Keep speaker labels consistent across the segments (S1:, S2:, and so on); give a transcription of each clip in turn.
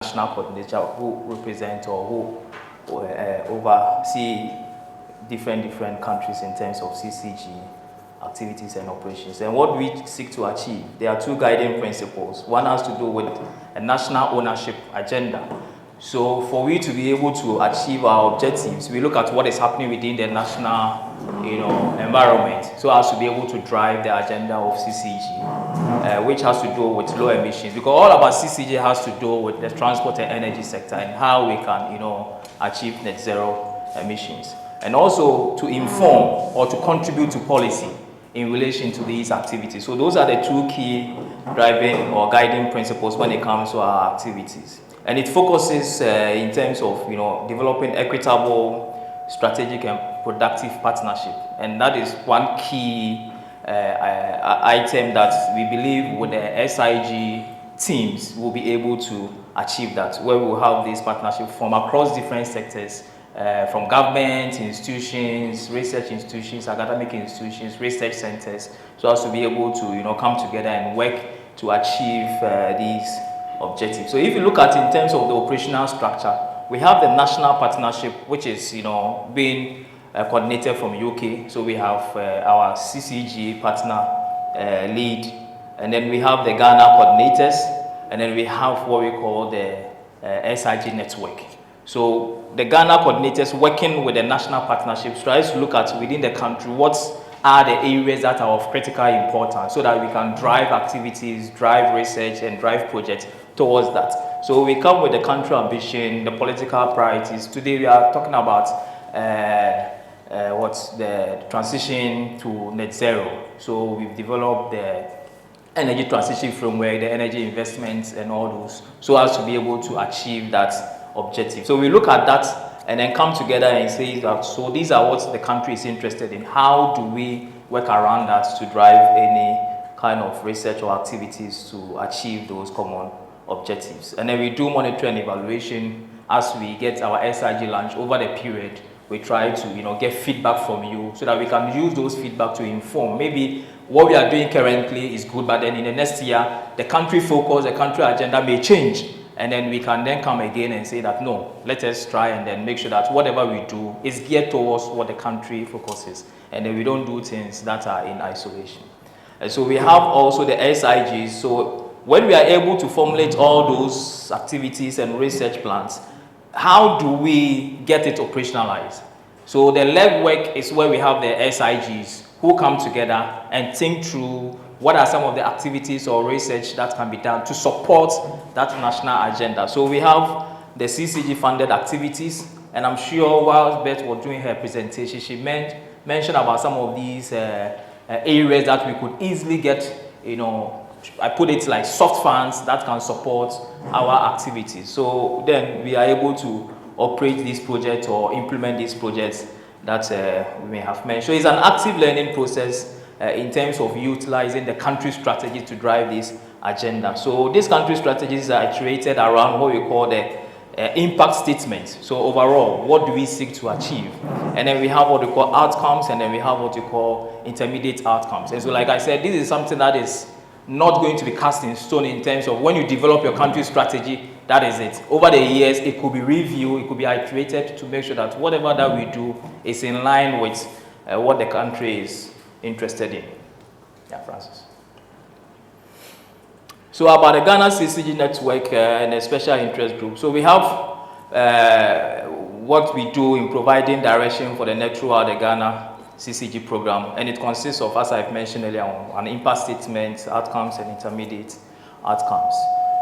S1: national coordinator who represent or who oversee different countries in terms of CCG activities and operations. And what we seek to achieve, there are two guiding principles. One has to do with a national ownership agenda. So for we to be able to achieve our objectives, we look at what is happening within the national environment, so as to be able to drive the agenda of CCG, which has to do with low emissions, because all about CCG has to do with the transport and energy sector and how we can achieve net zero emissions, and also to inform or to contribute to policy in relation to these activities. So those are the two key driving or guiding principles when it comes to our activities. And it focuses in terms of developing equitable, strategic and productive partnership. And that is one key item that we believe with the SIG teams will be able to achieve that, where we will have this partnership from across different sectors, from government, institutions, research institutions, academic institutions, research centers, so as to be able to come together and work to achieve these objectives. So if you look at in terms of the operational structure, we have the national partnership, which is being coordinated from UK. So we have our CCG partner lead, and then we have the Ghana coordinators, and then we have what we call the SIG network. So the Ghana coordinators working with the national partnerships tries to look at within the country what are the areas that are of critical importance, so that we can drive activities, drive research, and drive projects towards that. So we come with the country ambition, the political priorities. Today we are talking about what's the transition to net zero. So we've developed the energy transition framework, the energy investments and all those, so as to be able to achieve that objective. So we look at that and then come together and say that, so these are what the country is interested in. How do we work around that to drive any kind of research or activities to achieve those common objectives? And then we do monitoring and evaluation as we get our SIG launch over the period. We try to get feedback from you so that we can use those feedback to inform. Maybe what we are doing currently is good, but then in the next year, the country focus, the country agenda may change. And then we can then come again and say that, no, let us try and then make sure that whatever we do is geared towards what the country focuses. And then we don't do things that are in isolation. And so we have also the SIGs. So when we are able to formulate all those activities and research plans, how do we get it operationalized? So the legwork is where we have the SIGs who come together and think through what are some of the activities or research that can be done to support that national agenda. So we have the CCG funded activities, and I'm sure while Beth was doing her presentation, she mentioned about some of these areas that we could easily get, I put it like soft funds that can support our activities. So then we are able to operate these projects or implement these projects that we may have mentioned. So it's an active learning process in terms of utilizing the country strategy to drive this agenda. So these country strategies are iterated around what we call the impact statement. So overall, what do we seek to achieve? And then we have what we call outcomes, and then we have what we call intermediate outcomes. And so like I said, this is something that is not going to be cast in stone in terms of when you develop your country strategy, that is it. Over the years, it could be reviewed, it could be iterated to make sure that whatever that we do is in line with what the country is interested in. Yeah, Francis. So about the Ghana CCG network and a special interest group. So we have what we do in providing direction for the Network the Ghana CCG program, and it consists of, as I've mentioned earlier, an impact statement, outcomes and intermediate outcomes.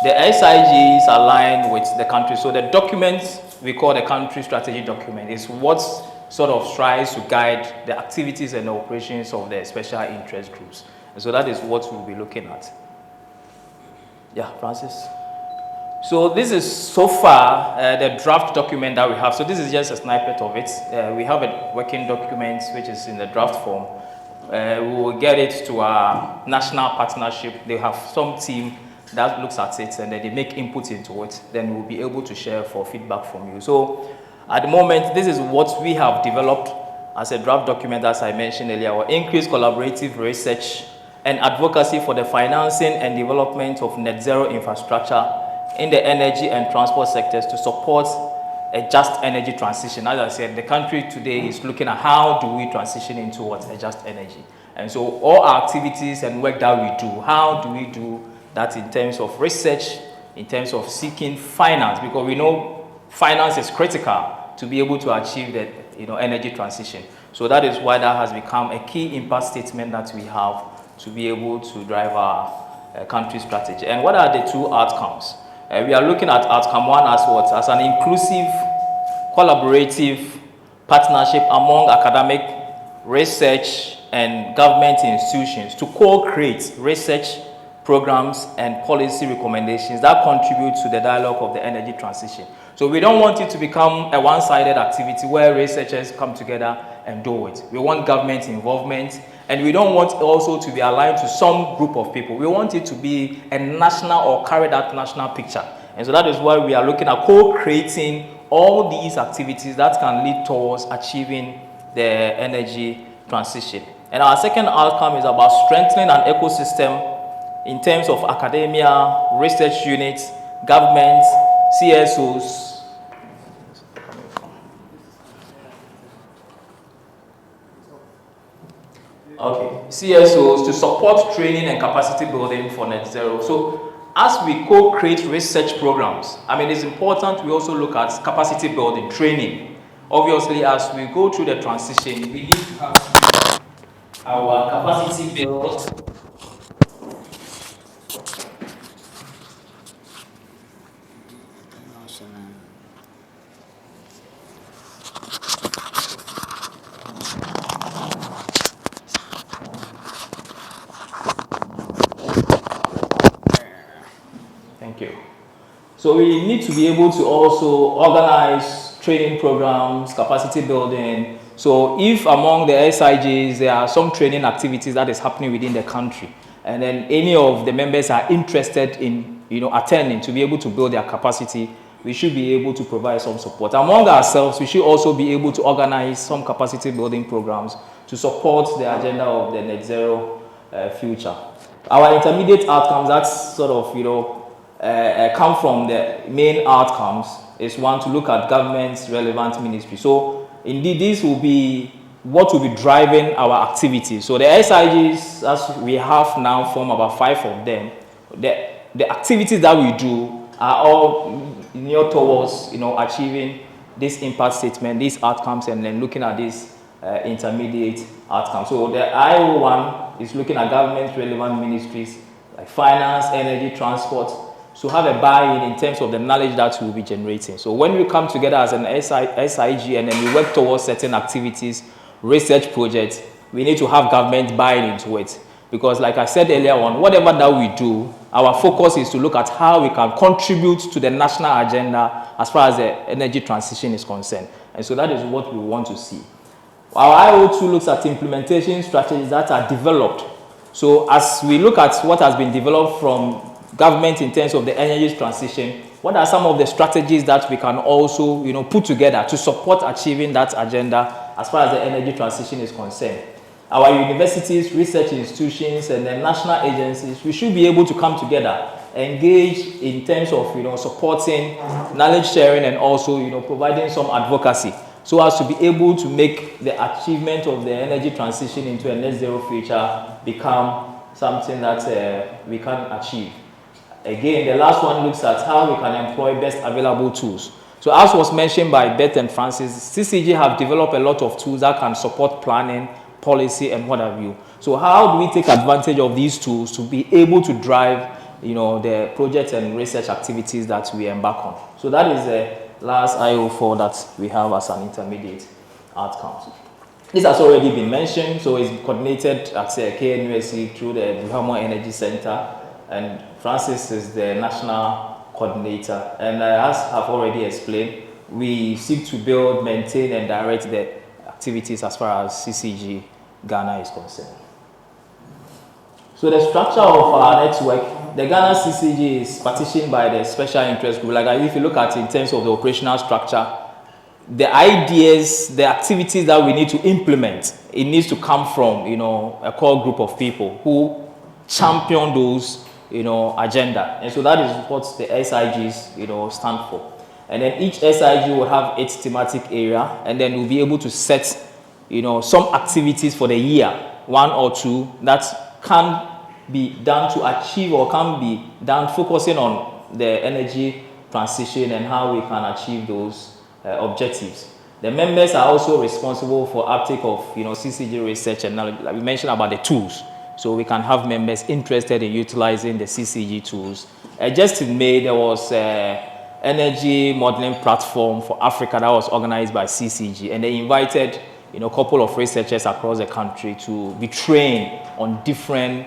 S1: The SIG is aligned with the country. So the document we call the country strategy document is what sort of tries to guide the activities and the operations of the special interest groups. And so that is what we'll be looking at. Yeah, Francis. So this is so far the draft document that we have. So this is just a snippet of it. We have a working document which is in the draft form. We will get it to our national partnership. They have some team that looks at it and then they make input into it. Then we'll be able to share for feedback from you. So at the moment, this is what we have developed as a draft document, as I mentioned earlier, or increased collaborative research and advocacy for the financing and development of net zero infrastructure in the energy and transport sectors to support a just energy transition. As I said, the country today is looking at how do we transition into what? A just energy. And so all our activities and work that we do, how do we do that in terms of research, in terms of seeking finance, because we know finance is critical to be able to achieve the energy transition. So that is why that has become a key impact statement that we have to be able to drive our country strategy. And what are the two outcomes? We are looking at outcome one as what? As an inclusive, collaborative partnership among academic, research, and government institutions to co-create research programs and policy recommendations that contribute to the dialogue of the energy transition. So we don't want it to become a one-sided activity where researchers come together and do it. We want government involvement, and we don't want also to be aligned to some group of people. We want it to be a national or carried out national picture. And so that is why we are looking at co-creating all these activities that can lead towards achieving the energy transition. And our second outcome is about strengthening an ecosystem in terms of academia, research units, government, CSOs. Okay, CSOs to support training and capacity building for net zero. So as we co-create research programs, I mean, it's important we also look at capacity building, training. Obviously, as we go through the transition, we need to have our capacity built. Thank you. So we need to be able to also organize training programs, capacity building. So if among the SIGs there are some training activities that is happening within the country, and then any of the members are interested in attending to be able to build their capacity, we should be able to provide some support. Among ourselves, we should also be able to organize some capacity building programs to support the agenda of the net zero future. Our intermediate outcomes, that's sort of come from the main outcomes, is one, to look at government's relevant ministry. So indeed, this will be what will be driving our activities. So the SIGs, as we have now, form about 5 of them. The activities that we do are all near towards achieving this impact statement, these outcomes, and then looking at these intermediate outcomes. So the IO one is looking at government relevant ministries like finance, energy, transport, to have a buy-in in terms of the knowledge that we will be generating. So when we come together as an SIG and then we work towards certain activities, research projects, we need to have government buy-in into it. Because like I said earlier on, whatever that we do, our focus is to look at how we can contribute to the national agenda as far as the energy transition is concerned. And so that is what we want to see. Our IO2 looks at implementation strategies that are developed. So as we look at what has been developed from government in terms of the energy transition, what are some of the strategies that we can also put together to support achieving that agenda as far as the energy transition is concerned? Our universities, research institutions, and then national agencies, we should be able to come together, engage in terms of supporting knowledge sharing and also providing some advocacy, so as to be able to make the achievement of the energy transition into a net zero future become something that we can achieve. Again, the last one looks at how we can employ best available tools. So as was mentioned by Beth and Francis, CCG have developed a lot of tools that can support planning, policy, and what have you. So how do we take advantage of these tools to be able to drive the projects and research activities that we embark on? So that is the last IO4 that we have as an intermediate outcome. This has already been mentioned, so it's coordinated at KNUSC through the Development Energy Center, and Francis is the national coordinator. And as I've already explained, we seek to build, maintain, and direct the activities as far as CCG Ghana is concerned. So the structure of our network, the Ghana CCG is partitioned by the special interest group. Like if you look at it in terms of the operational structure, the ideas, the activities that we need to implement, it needs to come from a core group of people who champion those agenda. And so that is what the SIGs, stand for. And then each SIG will have its thematic area, and then we'll be able to set, some activities for the year, 1 or 2, that can be done to achieve or can be done focusing on the energy transition and how we can achieve those objectives. The members are also responsible for uptake of, CCG research and knowledge. Like we mentioned about the tools. So we can have members interested in utilizing the CCG tools. Just in May, there was energy modeling platform for Africa that was organized by CCG, and they invited a couple of researchers across the country to be trained on different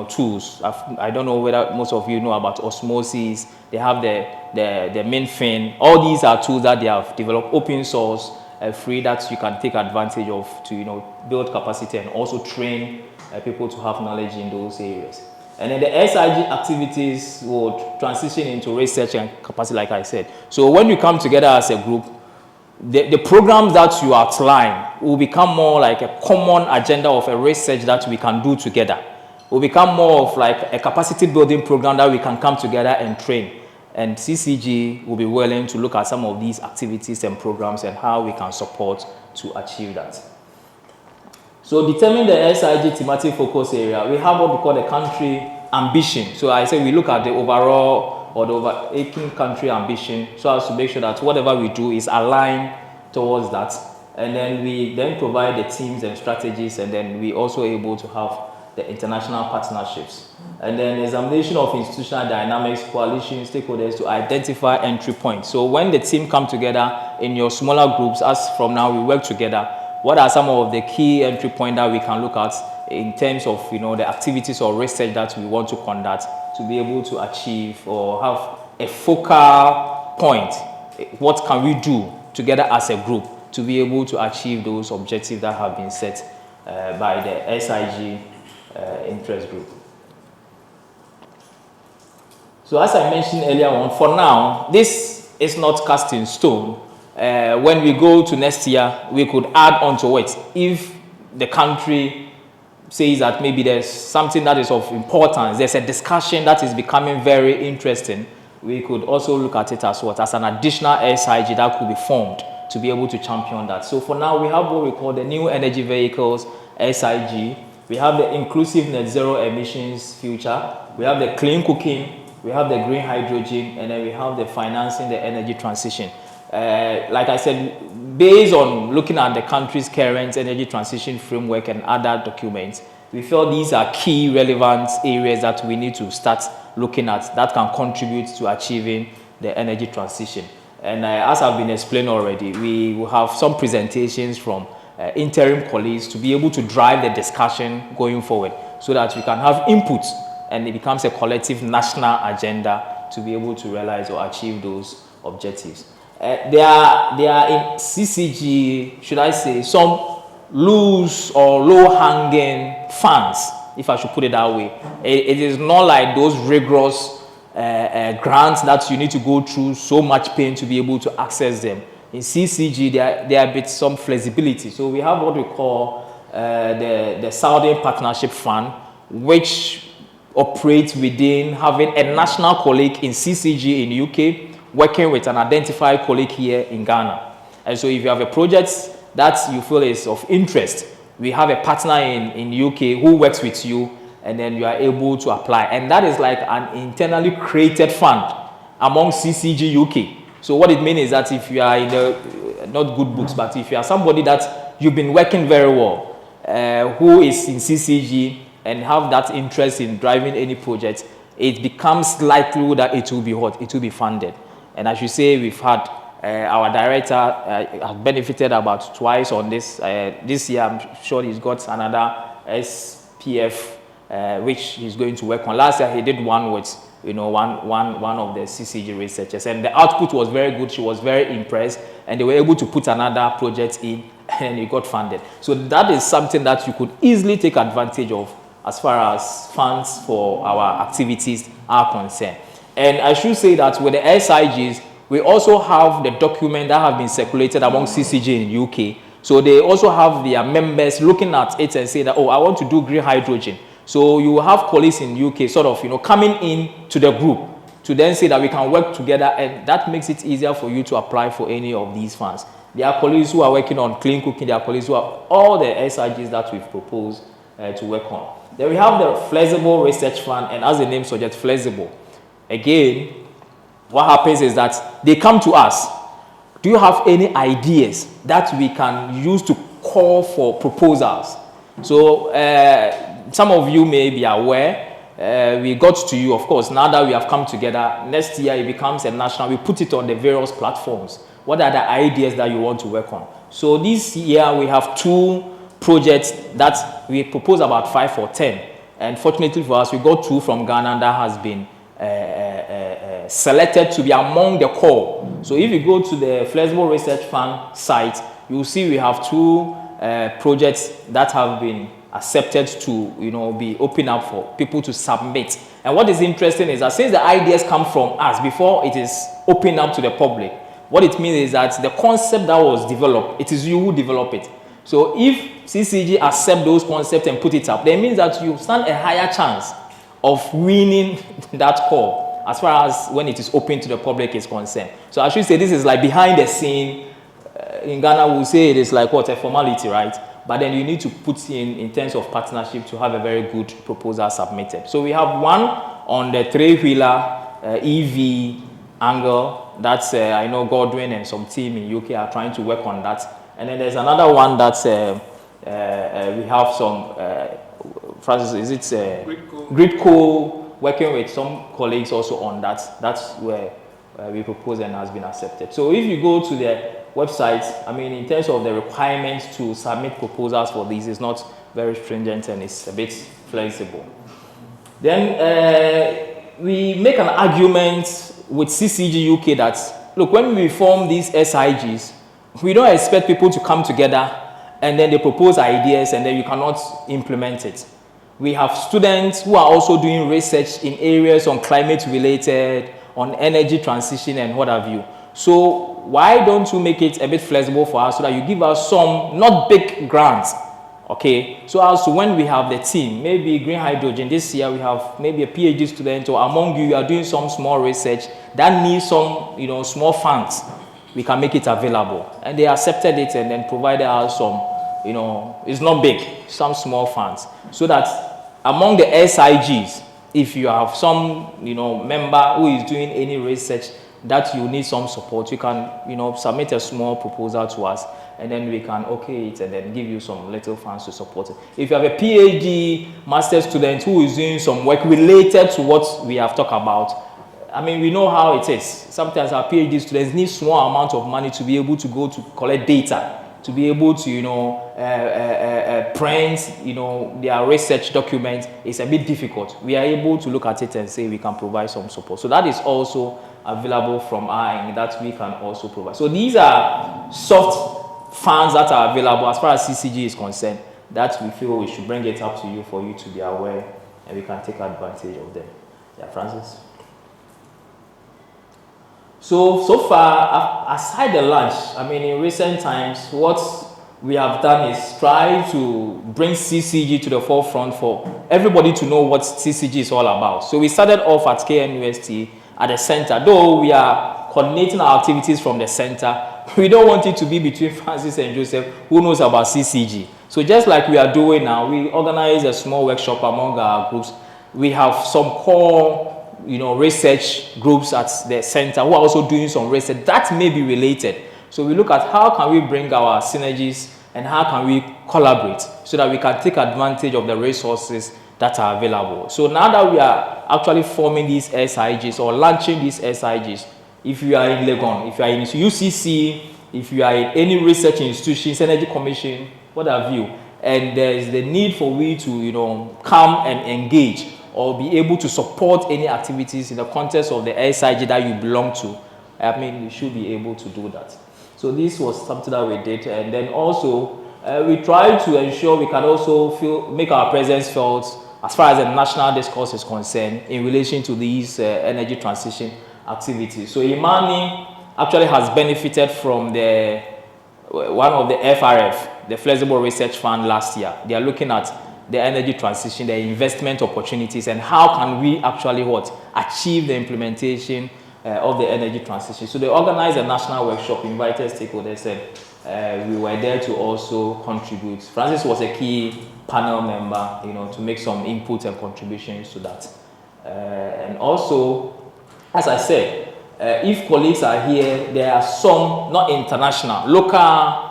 S1: tools. I don't know whether most of you know about osmosis. They have the MinFin. All these are tools that they have developed, open source, free, that you can take advantage of to build capacity and also train people to have knowledge in those areas. And then the SIG activities would transition into research and capacity, like I said. So when you come together as a group, the programs that you outline will become more like a common agenda of a research that we can do together. Will become more of like a capacity building program that we can come together and train. And CCG will be willing to look at some of these activities and programs and how we can support to achieve that. So determine the SIG thematic focus area. We have what we call the country ambition. So I say we look at the overall or the overarching country ambition so as to make sure that whatever we do is aligned towards that. And then we provide the teams and strategies, and then we also able to have the international partnerships. And then examination of institutional dynamics, coalition, stakeholders to identify entry points. So when the team come together in your smaller groups, as from now we work together, what are some of the key entry points that we can look at in terms of the activities or research that we want to conduct to be able to achieve or have a focal point? What can we do together as a group to be able to achieve those objectives that have been set by the SIG interest group? So as I mentioned earlier on, for now, this is not cast in stone. When we go to next year, we could add on to it. If the country says that maybe there's something that is of importance, there's a discussion that is becoming very interesting, we could also look at it as what? As an additional SIG that could be formed to be able to champion that. So for now, we have what we call the new energy vehicles, SIG. We have the inclusive net zero emissions future. We have the clean cooking. We have the green hydrogen. And then we have the financing the energy transition. Like I said, based on looking at the country's current energy transition framework and other documents, we feel these are key relevant areas that we need to start looking at that can contribute to achieving the energy transition. And as I've been explained already, we will have some presentations from interim colleagues to be able to drive the discussion going forward so that we can have input and it becomes a collective national agenda to be able to realize or achieve those objectives. There are in CCG, should I say, some loose or low-hanging funds, if I should put it that way. It is not like those rigorous grants that you need to go through so much pain to be able to access them. In CCG, there are a bit some flexibility. So we have what we call the Southern Partnership Fund, which operates within having a national colleague in CCG in UK, working with an identified colleague here in Ghana. And so if you have a project that you feel is of interest, we have a partner in UK who works with you, and then you are able to apply. And that is like an internally created fund among CCG UK. So what it means is that if you are in the, not good books, but if you are somebody that you've been working very well, who is in CCG and have that interest in driving any project, it becomes likely that it will be what? It will be funded. And as you say, we've had our director has benefited about twice on this. This year, I'm sure he's got another SPF, which he's going to work on. Last year, he did one with one of the CCG researchers, and the output was very good. She was very impressed, and they were able to put another project in, and it got funded. So that is something that you could easily take advantage of as far as funds for our activities are concerned. And I should say that with the SIGs, we also have the document that have been circulated among CCG in UK. So they also have their members looking at it and say that, oh, I want to do green hydrogen. So you will have colleagues in UK sort of, coming in to the group to then say that we can work together, and that makes it easier for you to apply for any of these funds. There are colleagues who are working on clean cooking, there are colleagues who are all the SIGs that we've proposed to work on. Then we have the flexible research fund, and as the name suggests, flexible. Again, what happens is that they come to us. Do you have any ideas that we can use to call for proposals? So some of you may be aware, we got to you, of course, now that we have come together. Next year it becomes a national, we put it on the various platforms. What are the ideas that you want to work on? So this year we have 2 projects that we propose about 5 or 10. And fortunately for us, we got 2 from Ghana that has been selected to be among the core. So if you go to the Flexible Research Fund site, you'll see we have 2 projects that have been accepted to be open up for people to submit. And what is interesting is that since the ideas come from us before it is open up to the public, what it means is that the concept that was developed, it is you who develop it. So if CCG accept those concepts and put it up, that means that you stand a higher chance of winning that call as far as when it is open to the public is concerned. So I should say this is like behind the scene. In Ghana, we'll say it is like what, a formality, right? But then you need to put in terms of partnership to have a very good proposal submitted. So we have one on the 3-wheeler EV angle. That's, I know Godwin and some team in UK are trying to work on that. And then there's another one that's, we have some, Francis, is it Gridco, working with some colleagues also on that. That's where we propose and has been accepted. So if you go to the website, I mean, in terms of the requirements to submit proposals for these, it's not very stringent and it's a bit flexible. Then we make an argument with CCG UK that, look, when we form these SIGs, we don't expect people to come together and then they propose ideas and then you cannot implement it. We have students who are also doing research in areas on climate related, on energy transition and what have you. So why don't you make it a bit flexible for us so that you give us some, not big grants, okay? So as to when we have the team, maybe green hydrogen, this year we have maybe a PhD student or among you are doing some small research that needs some, small funds, we can make it available. And they accepted it and then provided us some, it's not big, some small funds. So that among the SIGs, if you have some, member who is doing any research that you need some support, you can, submit a small proposal to us and then we can okay it and then give you some little funds to support it. If you have a PhD master student who is doing some work related to what we have talked about, I mean, we know how it is. Sometimes our PhD students need small amount of money to be able to go to collect data, to be able to, print, their research documents. It's a bit difficult. We are able to look at it and say we can provide some support. So that is also available from our end that we can also provide. So these are soft funds that are available as far as CCG is concerned that we feel we should bring it up to you for you to be aware and we can take advantage of them. Yeah, Francis? So far, aside the lunch, I mean, in recent times, what we have done is try to bring CCG to the forefront for everybody to know what CCG is all about. So we started off at KNUST at the center. Though we are coordinating our activities from the center, we don't want it to be between Francis and Joseph, who knows about CCG. So just like we are doing now, we organize a small workshop among our groups. We have some core research groups at the center who are also doing some research that may be related. So we look at how can we bring our synergies and how can we collaborate so that we can take advantage of the resources that are available. So now that we are actually forming these SIGs or launching these SIGs, if you are in Legon, if you are in UCC, if you are in any research institutions, Energy Commission, what have you, and there is the need for we to come and engage or be able to support any activities in the context of the SIG that you belong to, I mean, you should be able to do that. So this was something that we did, and then also we try to ensure we can also make our presence felt as far as the national discourse is concerned in relation to these energy transition activities. So Imani actually has benefited from one of the FRF, the Flexible Research Fund last year. They are looking at the energy transition, the investment opportunities, and how can we actually achieve the implementation of the energy transition. So they organized a national workshop, invited stakeholders, and we were there to also contribute. Francis was a key panel member, to make some input and contributions to that. And also, as I said, if colleagues are here, there are some, not international, local,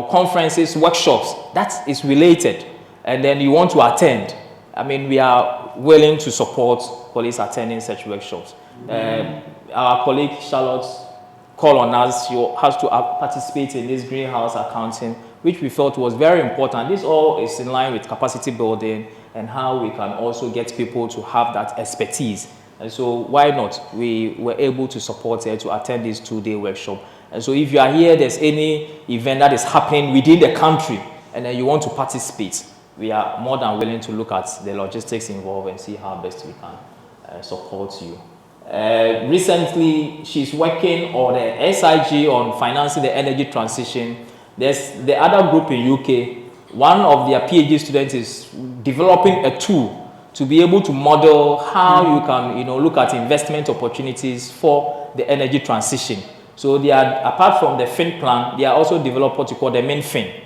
S1: conferences, workshops, that is related, and then you want to attend. I mean, we are willing to support colleagues attending such workshops. Our colleague Charlotte called on us, she has to participate in this greenhouse accounting, which we felt was very important. This all is in line with capacity building and how we can also get people to have that expertise. And so why not? We were able to support her to attend this 2-day workshop. And so if you are here, there's any event that is happening within the country and then you want to participate, we are more than willing to look at the logistics involved and see how best we can support you. Recently, she's working on the SIG on financing the energy transition. There's the other group in UK. One of their PhD students is developing a tool to be able to model how you can, look at investment opportunities for the energy transition. So they are, apart from the FIN plan, they are also developing what you call the MinFin,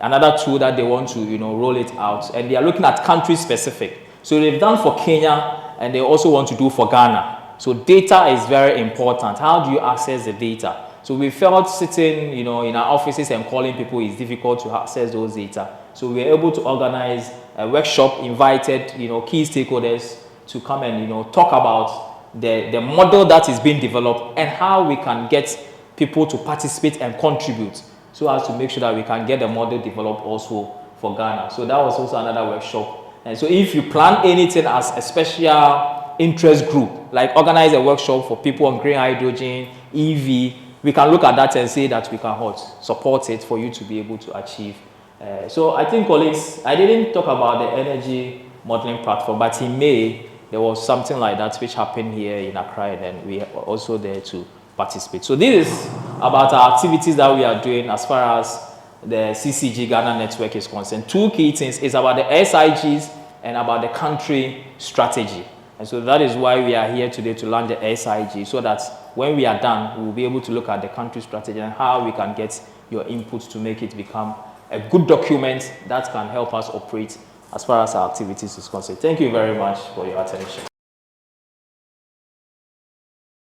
S1: another tool that they want to, roll it out. And they are looking at country specific. So they've done for Kenya, and they also want to do for Ghana. So data is very important. How do you access the data? So we felt sitting, in our offices and calling people is difficult to access those data. So we were able to organize a workshop, invited, key stakeholders to come and, talk about the model that is being developed and how we can get people to participate and contribute so as to make sure that we can get the model developed also for Ghana. So that was also another workshop. And so if you plan anything as a special interest group, like organize a workshop for people on green hydrogen, EV, we can look at that and say that we can support it for you to be able to achieve. So I think, colleagues, I didn't talk about the energy modeling platform, but in May, there was something like that which happened here in Accra, and then we are also there to participate. So this is about our activities that we are doing as far as the CCG Ghana network is concerned. Two key things is about the SIGs and about the country strategy. And so that is why we are here today to launch the SIG, so that when we are done, we will be able to look at the country strategy and how we can get your input to make it become a good document that can help us operate as far as our activities is concerned. Thank you very much for your attention.